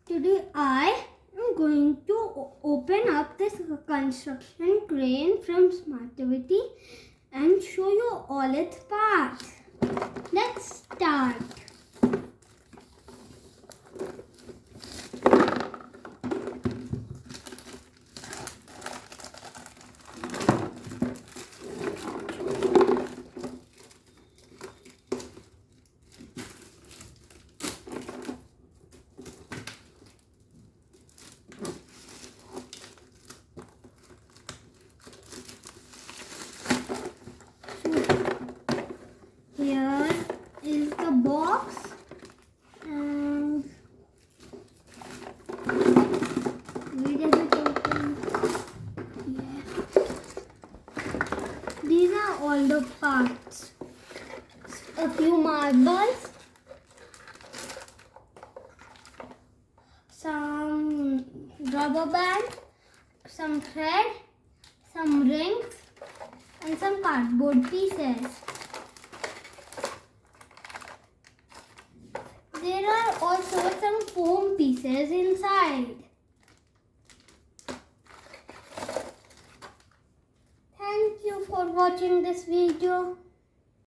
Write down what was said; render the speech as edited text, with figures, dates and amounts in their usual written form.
Today I am going to open up this construction crane from Smartivity and show you all its parts. Let's start. Here is the box and where does it open? Yeah. These are all the parts. A few marbles, some rubber band, some thread, some rings and some cardboard pieces. There are also some foam pieces inside. Thank you for watching this video.